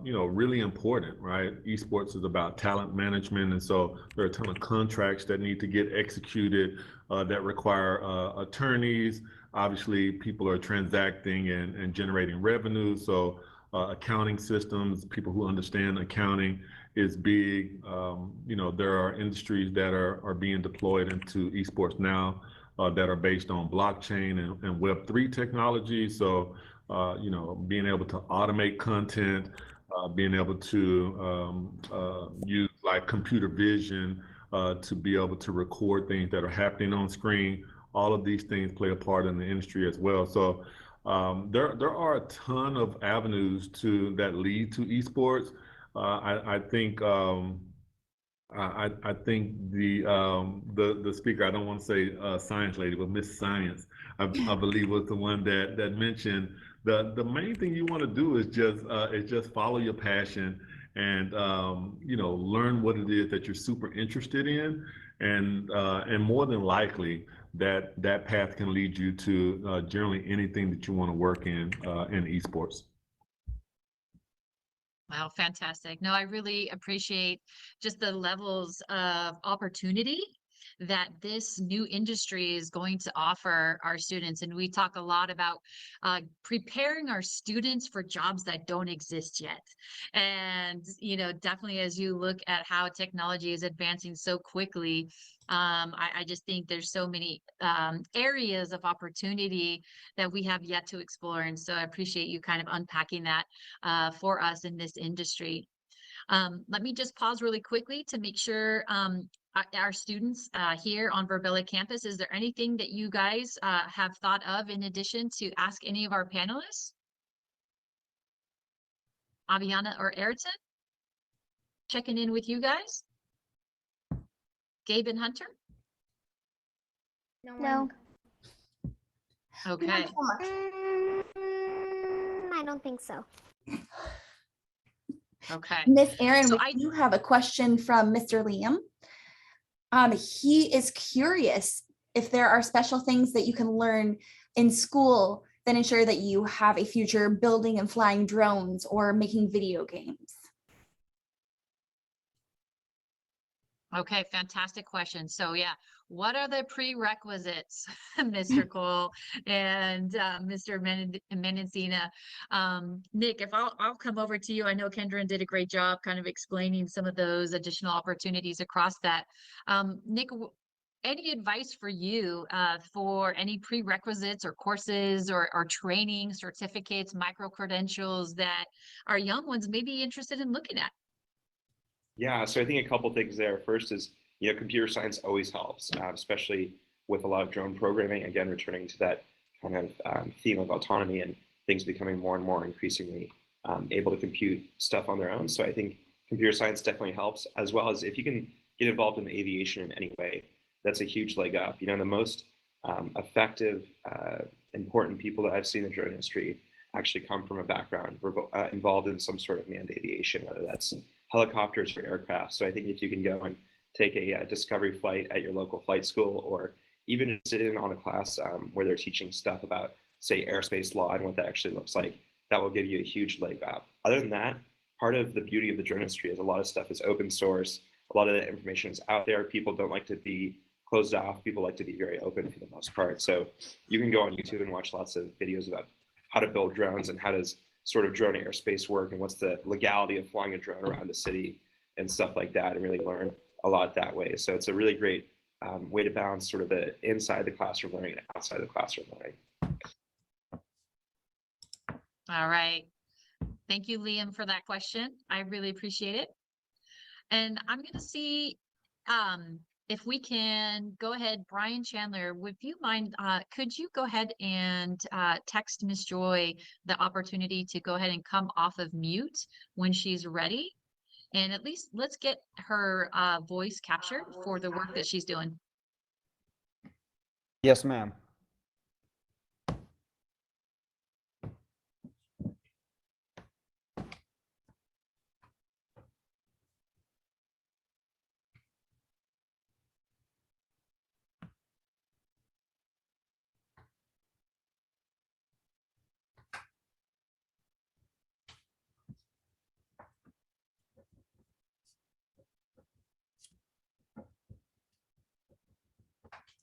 you know, really important, right? Esports is about talent management. And so there are a ton of contracts that need to get executed that require attorneys. Obviously, people are transacting and generating revenue. So accounting systems, people who understand accounting is big. You know, there are industries that are being deployed into esports now that are based on blockchain and Web3 technology. So, you know, being able to automate content, being able to use like computer vision to be able to record things that are happening on screen. All of these things play a part in the industry as well. So there are a ton of avenues that lead to esports. I think I think the speaker, I don't want to say science lady, but Miss Science, I believe was the one that mentioned the main thing you want to do is just follow your passion and you know, learn what it is that you're super interested in, and more than likely that path can lead you to generally anything that you want to work in esports. Wow, fantastic. No, I really appreciate just the levels of opportunity that this new industry is going to offer our students. And we talk a lot about preparing our students for jobs that don't exist yet. And, you know, definitely as you look at how technology is advancing so quickly, I just think there's so many areas of opportunity that we have yet to explore. And so I appreciate you kind of unpacking that for us in this industry. Let me just pause really quickly to make sure our students here on VirBELA campus, is there anything that you guys have thought of in addition to ask any of our panelists? Aviana or Ayrton? Checking in with you guys? Gabe and Hunter? No. Okay. I don't think so. Okay. Miss Erin, So we do have a question from Mr. Liam. He is curious, if there are special things that you can learn in school, then ensure that you have a future building and flying drones or making video games. Okay, fantastic question. So yeah, what are the prerequisites, Mr. Cole and Mr. Mendocino? Nick, if I'll come over to you. I know Kendra did a great job kind of explaining some of those additional opportunities across that. Nick, any advice for you for any prerequisites or courses or training, certificates, micro-credentials that our young ones may be interested in looking at? Yeah, so I think a couple things there. First is, computer science always helps, especially with a lot of drone programming. Again, returning to that kind of theme of autonomy and things becoming more and more increasingly able to compute stuff on their own. So I think computer science definitely helps, as well as if you can get involved in aviation in any way, that's a huge leg up. The most effective, important people that I've seen in the drone industry actually come from a background involved in some sort of manned aviation, whether that's helicopters or aircraft. So I think if you can go and take a discovery flight at your local flight school, or even sit in on a class where they're teaching stuff about, say, airspace law and what that actually looks like, that will give you a huge leg up. Other than that, part of the beauty of the drone industry is a lot of stuff is open source. A lot of the information is out there. People don't like to be closed off. People like to be very open for the most part. So you can go on YouTube and watch lots of videos about how to build drones and how does sort of drone airspace work and what's the legality of flying a drone around a city and stuff like that, and really learn a lot that way. So it's a really great way to balance sort of the inside the classroom learning and outside the classroom learning. All right. Thank you, Liam, for that question. I really appreciate it. And I'm going to see if we can go ahead. Brian Chandler, would you mind, could you go ahead and text Miss Joy the opportunity to go ahead and come off of mute when she's ready? And at least let's get her voice captured for the work that she's doing. Yes, ma'am.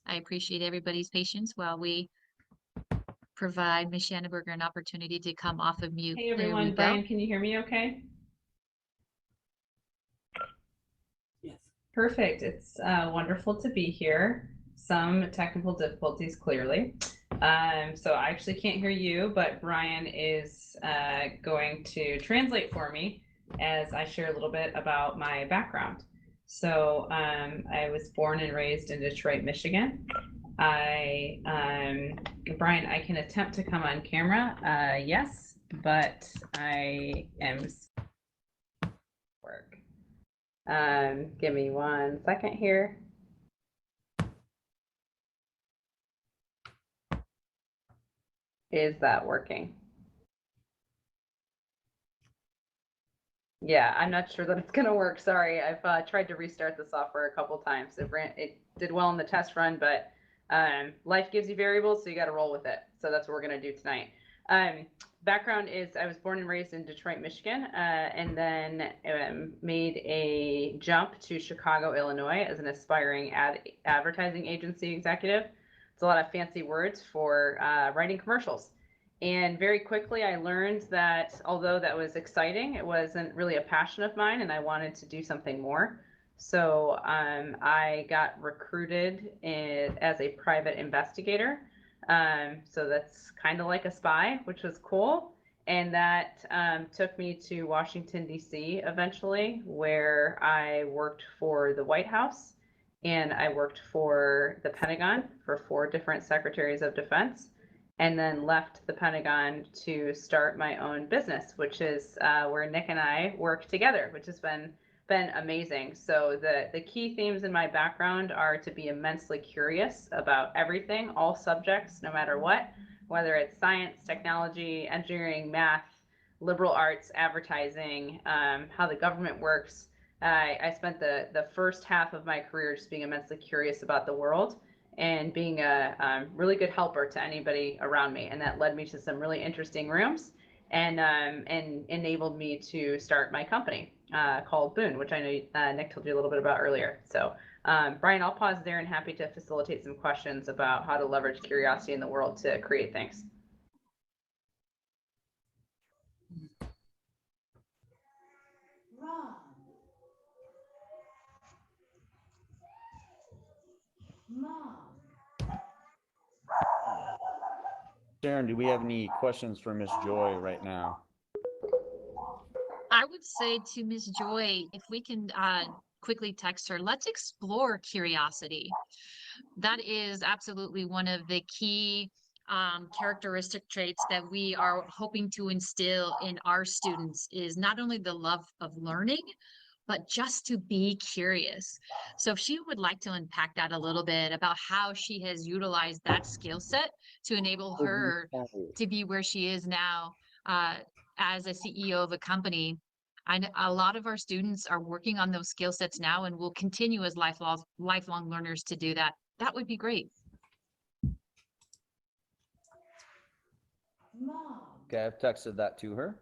I appreciate everybody's patience while we provide Ms. Shanaberger an opportunity to come off of mute. Hey There we everyone, go. Brian, can you hear me okay? Yes. Perfect. It's wonderful to be here. Some technical difficulties, clearly. So I actually can't hear you, but Brian is going to translate for me as I share a little bit about my background. So I was born and raised in Detroit, Michigan. Brian, I can attempt to come on camera. Yes, but I am work. Give me 1 second here. Is that working? Yeah, I'm not sure that it's gonna work. Sorry, I've tried to restart the software a couple times. It did well in the test run, but life gives you variables, so you got to roll with it. So that's what we're gonna do tonight. Background is I was born and raised in Detroit, Michigan, and then made a jump to Chicago, Illinois as an aspiring advertising agency executive. It's a lot of fancy words for writing commercials. And very quickly, I learned that although that was exciting, it wasn't really a passion of mine, and I wanted to do something more. So I got recruited as a private investigator. So that's kind of like a spy, which was cool. And that took me to Washington, D.C. eventually, where I worked for the White House and I worked for the Pentagon for 4 different secretaries of defense. And then left the Pentagon to start my own business, which is where Nick and I work together, which has been amazing. So the key themes in my background are to be immensely curious about everything, all subjects, no matter what, whether it's science, technology, engineering, math, liberal arts, advertising, how the government works. I spent the first half of my career just being immensely curious about the world. and being a really good helper to anybody around me. And that led me to some really interesting rooms and enabled me to start my company called Boone, which I know Nick told you a little bit about earlier. So Brian, I'll pause there and happy to facilitate some questions about how to leverage curiosity in the world to create things. Sharon, do we have any questions for Miss Joy right now? I would say to Miss Joy, if we can quickly text her, let's explore curiosity. That is absolutely one of the key characteristic traits that we are hoping to instill in our students, is not only the love of learning, but just to be curious. So if she would like to unpack that a little bit about how she has utilized that skill set to enable her to be where she is now as a CEO of a company. A lot of our students are working on those skill sets now and will continue as lifelong learners to do that. That would be great. Okay, I've texted that to her.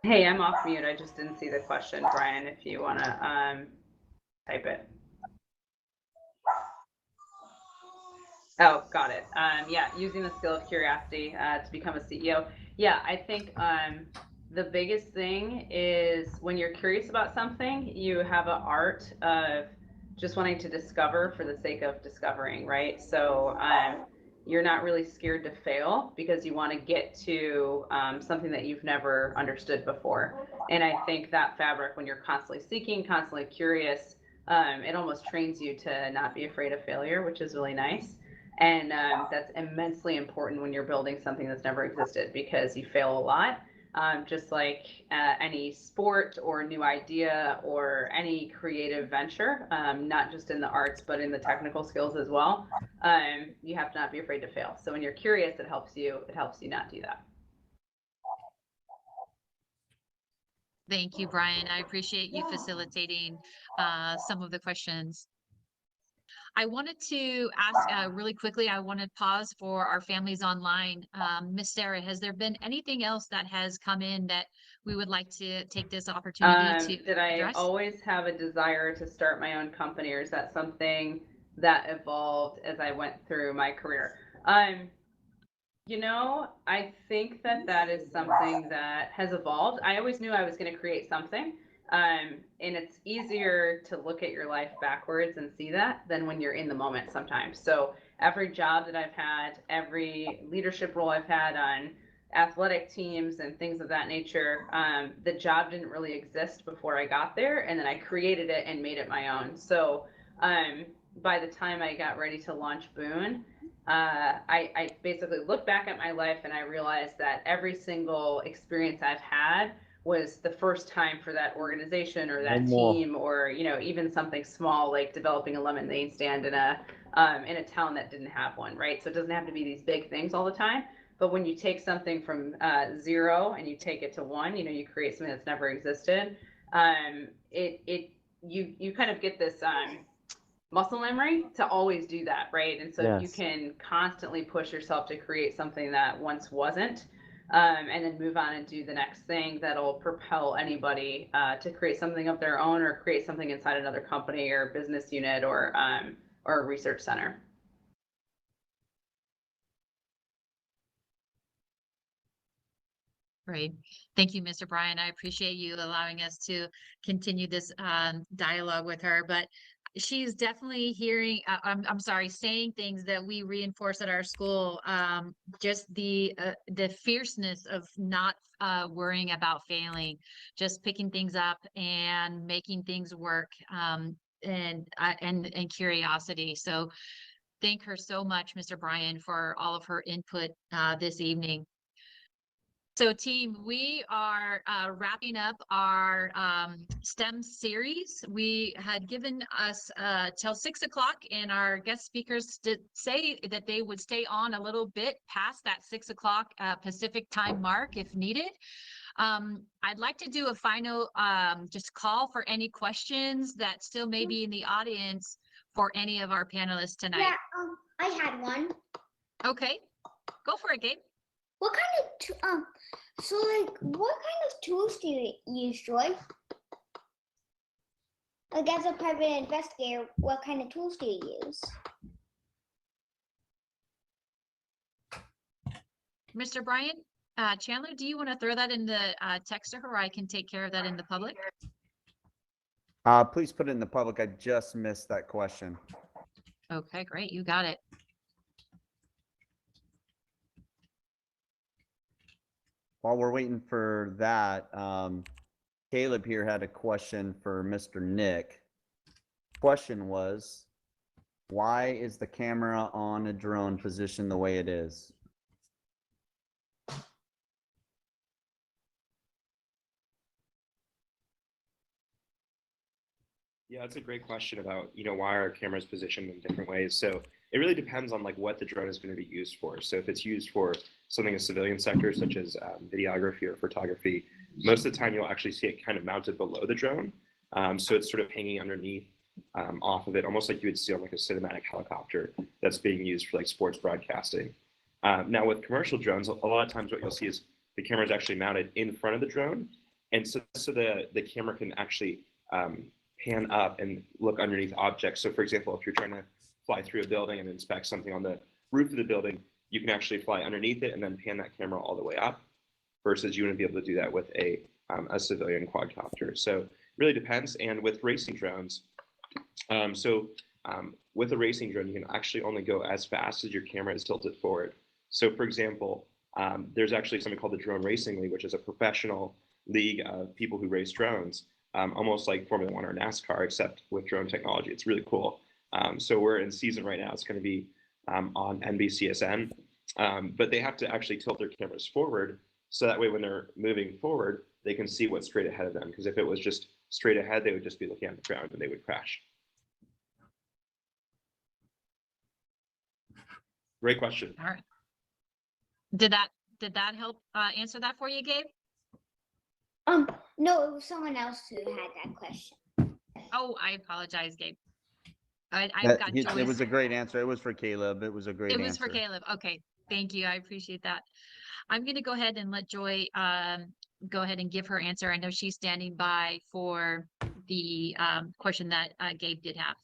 Hey, I'm off mute. I just didn't see the question, Brian, if you want to type it. Oh, got it. Yeah, using the skill of curiosity to become a CEO. Yeah, I think the biggest thing is when you're curious about something, you have an art of just wanting to discover for the sake of discovering, right? So you're not really scared to fail because you want to get to something that you've never understood before. And I think that fabric, when you're constantly seeking, constantly curious, it almost trains you to not be afraid of failure, which is really nice. And that's immensely important when you're building something that's never existed, because you fail a lot. Just like any sport or new idea or any creative venture, not just in the arts, but in the technical skills as well. You have to not be afraid to fail. So when you're curious, it helps you not do that. Thank you, Brian. I appreciate you facilitating some of the questions. I wanted to ask really quickly, I want to pause for our families online. Miss Sarah, has there been anything else that has come in that we would like to take this opportunity to Did I address? always have a desire to start my own company, or is that something that evolved as I went through my career? You know, I think that is something that has evolved. I always knew I was going to create something. And it's easier to look at your life backwards and see that than when you're in the moment sometimes. So every job that I've had, every leadership role I've had on athletic teams and things of that nature, the job didn't really exist before I got there, and then I created it and made it my own. So by the time I got ready to launch Boone, I basically looked back at my life and I realized that every single experience I've had was the first time for that organization or that team, or even something small like developing a lemonade stand in a town that didn't have one, right? So it doesn't have to be these big things all the time, but when you take something from 0 and you take it to 1, you create something that's never existed. You kind of get this muscle memory to always do that, right? And so Yes. you can constantly push yourself to create something that once wasn't, and then move on and do the next thing that'll propel anybody to create something of their own, or create something inside another company or business unit or a research center. Great. Thank you, Mr. Brian. I appreciate you allowing us to continue this dialogue with her, but she's definitely I'm sorry, saying things that we reinforce at our school. Just the fierceness of not worrying about failing, just picking things up and making things work, and curiosity. So thank her so much, Mr. Brian, for all of her input this evening. So team, we are wrapping up our STEM series. We had given us till 6 o'clock, and our guest speakers did say that they would stay on a little bit past that 6 o'clock Pacific time mark if needed. I'd like to do a final just call for any questions that still may be in the audience for any of our panelists tonight. Yeah, I had one. Okay, go for it, Gabe. What kind of what kind of tools do you use, Joy? Like as a private investigator, what kind of tools do you use? Mr. Brian Chandler, do you want to throw that in the text to her, or I can take care of that in the public? Please put it in the public. I just missed that question. Okay, great. You got it. While we're waiting for that, Caleb here had a question for Mr. Nick. Question was, why is the camera on a drone positioned the way it is? Yeah, that's a great question about, why are cameras positioned in different ways. So it really depends on like what the drone is going to be used for. So if it's used for something in civilian sector, such as videography or photography, most of the time you'll actually see it kind of mounted below the drone. So it's sort of hanging underneath off of it, almost like you would see on like a cinematic helicopter that's being used for like sports broadcasting. Now with commercial drones, a lot of times what you'll see is the camera is actually mounted in front of the drone. And so the camera can actually pan up and look underneath objects. So for example, if you're trying to fly through a building and inspect something on the roof of the building, you can actually fly underneath it and then pan that camera all the way up, versus you wouldn't be able to do that with a civilian quadcopter. So it really depends. And with racing drones, with a racing drone, you can actually only go as fast as your camera is tilted forward. So for example, there's actually something called the Drone Racing League, which is a professional league of people who race drones, almost like Formula One or NASCAR, except with drone technology. It's really cool. So we're in season right now. It's going to be on NBCSN, but they have to actually tilt their cameras forward, so that way when they're moving forward, they can see what's straight ahead of them. Because if it was just straight ahead, they would just be looking at the ground and they would crash. Great question. All right. Did that help answer that for you, Gabe? No, it was someone else who had that question. Oh, I apologize, Gabe. It was a great answer. It was for Caleb. It was a great answer. It was for Caleb. Okay, thank you. I appreciate that. I'm going to go ahead and let Joy go ahead and give her answer. I know she's standing by for the question that Gabe did have.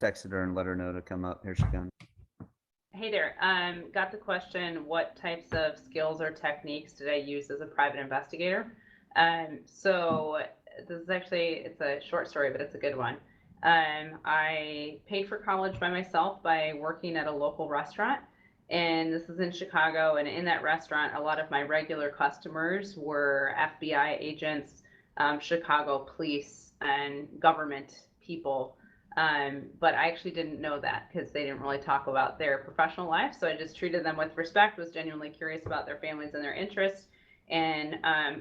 Texted her and let her know to come up. Here she comes. Hey there. Got the question, what types of skills or techniques did I use as a private investigator? So this is actually, it's a short story, but it's a good one. I paid for college by myself by working at a local restaurant, and this is in Chicago. And in that restaurant, a lot of my regular customers were FBI agents, Chicago police, and government people. But I actually didn't know that because they didn't really talk about their professional life. So I just treated them with respect, was genuinely curious about their families and their interests. And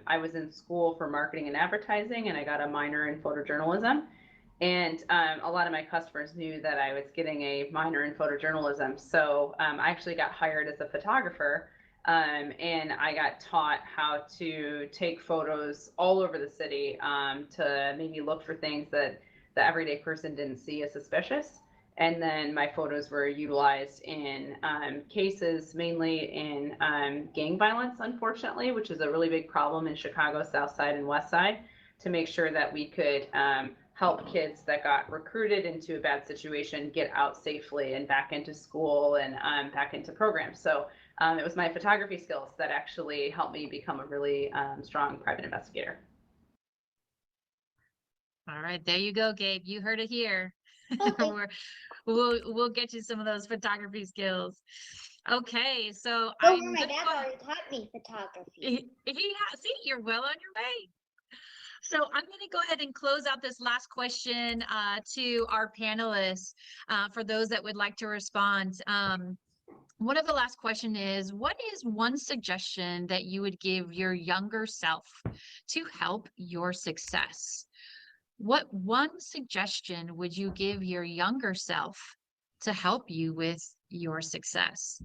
I was in school for marketing and advertising, and I got a minor in photojournalism. And a lot of my customers knew that I was getting a minor in photojournalism. So I actually got hired as a photographer, and I got taught how to take photos all over the city to maybe look for things that the everyday person didn't see as suspicious. And then my photos were utilized in cases, mainly in gang violence, unfortunately, which is a really big problem in Chicago, South Side and West Side, to make sure that we could help kids that got recruited into a bad situation get out safely and back into school and back into programs. So it was my photography skills that actually helped me become a really strong private investigator. All right, there you go, Gabe. You heard it here. Okay. We'll get you some of those photography skills. Okay, so My dad already taught me photography. See, you're well on your way. So I'm going to go ahead and close out this last question to our panelists for those that would like to respond. One of the last question is, what is one suggestion that you would give your younger self to help your success? What one suggestion would you give your younger self to help you with your success?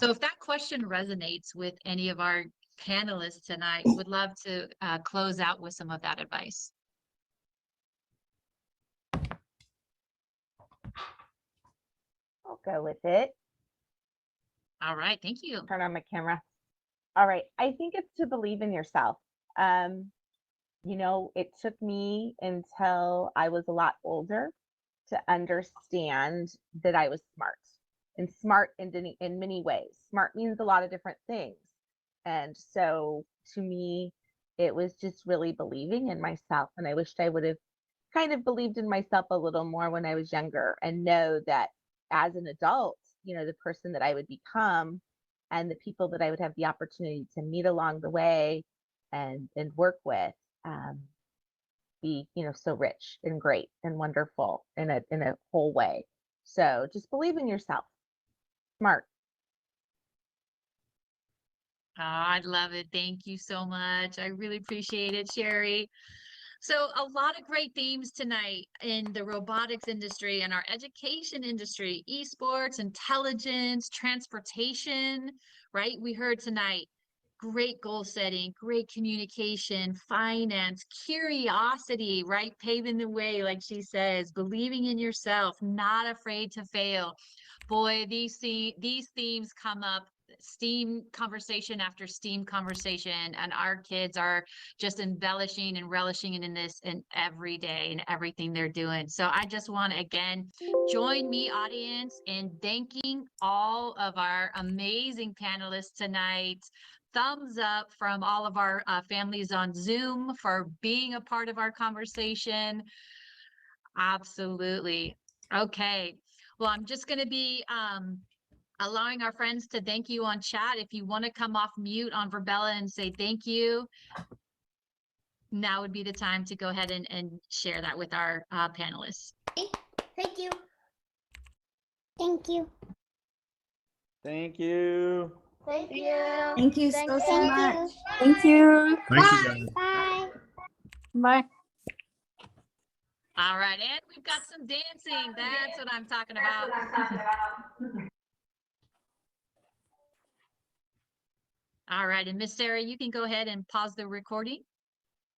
So if that question resonates with any of our panelists tonight, would love to close out with some of that advice. I'll go with it. All right, thank you. Turn on my camera. All right, I think it's to believe in yourself. You know, it took me until I was a lot older to understand that I was smart, and smart in many ways. Smart means a lot of different things. And so to me, it was just really believing in myself. And I wished I would have kind of believed in myself a little more when I was younger, and know that as an adult, you know, the person that I would become and the people that I would have the opportunity to meet along the way and work with, be, you know, so rich and great and wonderful in a whole way. So just believe in yourself. Smart. Oh, I love it. Thank you so much. I really appreciate it, Sherri. So a lot of great themes tonight in the robotics industry and our education industry, esports, intelligence, transportation, right? We heard tonight great goal setting, great communication, finance, curiosity, right? Paving the way, like she says, believing in yourself, not afraid to fail. Boy, these themes come up, STEAM conversation after STEAM conversation, and our kids are just embellishing and relishing in this in every day and everything they're doing. So I just want to again join me, audience, in thanking all of our amazing panelists tonight. Thumbs up from all of our families on Zoom for being a part of our conversation. Absolutely. Okay. Well, I'm just going to be allowing our friends to thank you on chat. If you want to come off mute on VirBELA and say thank you, now would be the time to go ahead and share that with our panelists. Thank you. Thank you. Thank you. Thank you. Thank you Thank so you. much. Thank you. Thank you, guys. Bye. Bye. All right, and we've got some dancing. That's what I'm talking about. All right, and Miss Sarah, you can go ahead and pause the recording.